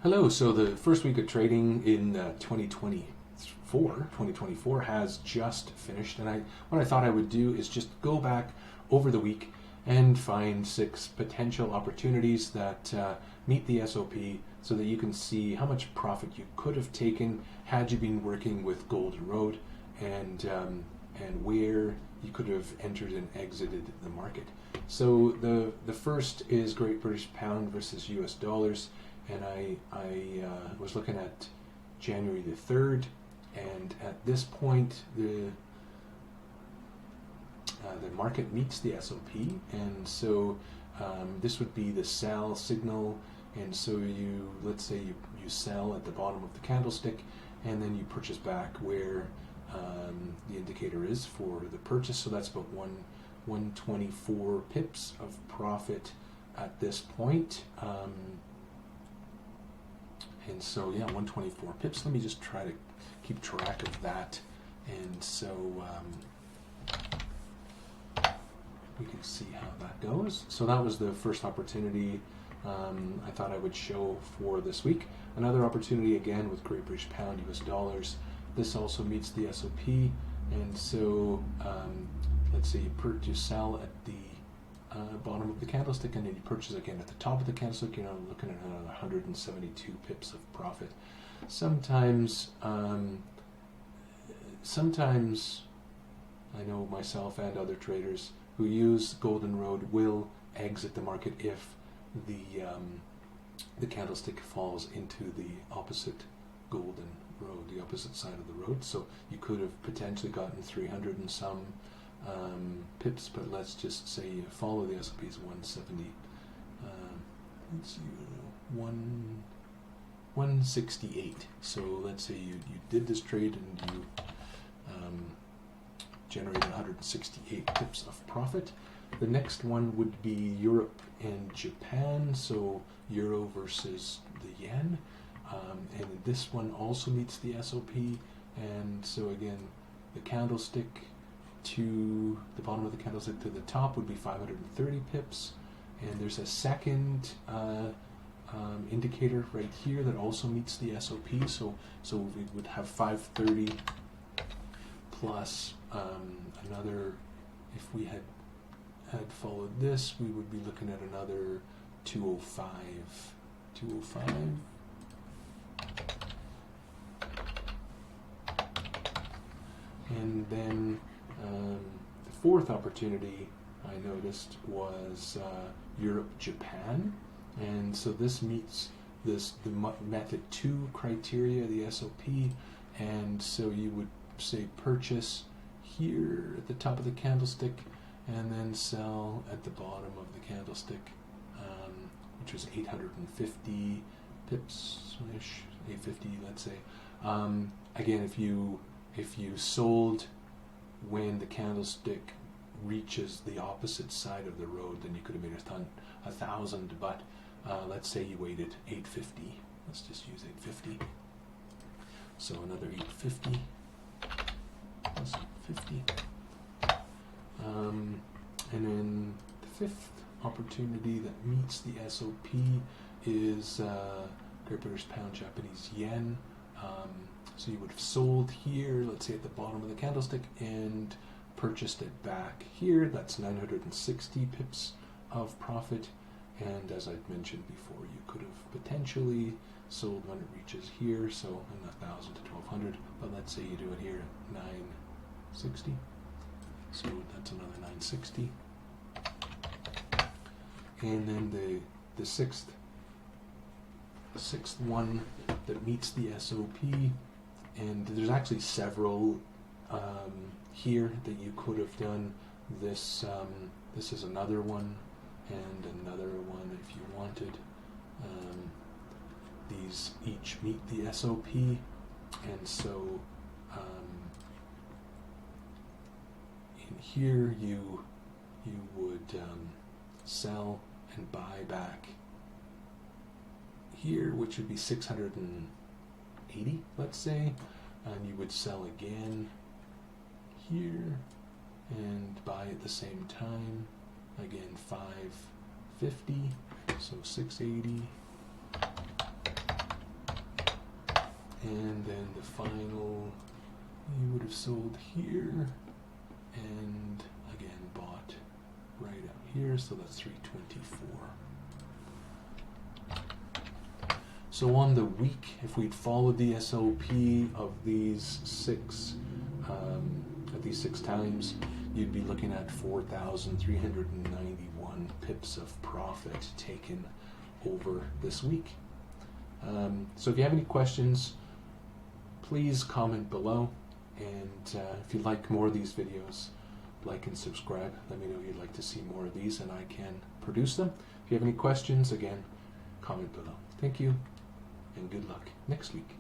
Hello, so the first week of trading in 2024 has just finished, and what I thought I would do is just go back over the week and find 6 potential opportunities that meet the SOP so that you can see how much profit you could have taken had you been working with Golden Road, and where you could have entered and exited the market. So the first is Great British Pound versus US dollars. And I was looking at January the 3rd, and at this point the market meets the SOP, and so this would be the sell signal. And so let's say you sell at the bottom of the candlestick, and then you purchase back where the indicator is for the purchase. So that's about 124 pips of profit at this point. And so, yeah, 124 pips. Let me just try to keep track of that. And so we can see how that goes. So that was the first opportunity I thought I would show for this week. Another opportunity, again, with Great British Pound, US dollars. This also meets the SOP. And so let's say you sell at the bottom of the candlestick, and then you purchase again at the top of the candlestick. You're looking at 172 pips of profit. Sometimes I know myself and other traders who use Golden Road will exit the market if the candlestick falls into the opposite Golden Road, the opposite side of the road. So you could have potentially gotten 300 and some pips, but let's just say you follow the SOP's 170. Let's see, 168. So let's say you did this trade and you generated 168 pips of profit. The next one would be Europe and Japan, so euro versus the yen, and this one also meets the SOP. And so again, the candlestick to the bottom of the candlestick to the top would be 530 pips, and there's a second indicator right here that also meets the SOP. So we would have 530 plus another. If we had followed this, we would be looking at another 205. And then the fourth opportunity I noticed was Europe-Japan, and so this meets the method 2 criteria, the SOP, and so you would say purchase here at the top of the candlestick, and then sell at the bottom of the candlestick, which was 850 pips-ish, 850, let's say. Again, if you sold when the candlestick reaches the opposite side of the road, then you could have made 1,000, but let's say you waited 850. Let's just use 850. So another 850 plus 850. And then the fifth opportunity that meets the SOP is Great British Pound, Japanese yen. So you would have sold here, let's say at the bottom of the candlestick, and purchased it back here. That's 960 pips of profit. And as I'd mentioned before, you could have potentially sold when it reaches here, so 1,000 to 1,200. But let's say you do it here at 960. So that's another 960. And then the sixth one that meets the SOP, and there's actually several here that you could have done. This is another one, and another one if you wanted. These each meet the SOP, and so in here you would sell and buy back here, which would be 680, let's say, and you would sell again here and buy at the same time, again 550, so 680, and then the final you would have sold here, and again bought right out here, so that's 324. So on the week, if we'd followed the SOP of these six times, you'd be looking at 4,391 pips of profit taken over this week. So if you have any questions, please comment below, and if you like more of these videos, like and subscribe. Let me know you'd like to see more of these and I can produce them. If you have any questions, again, comment below. Thank you, and good luck next week.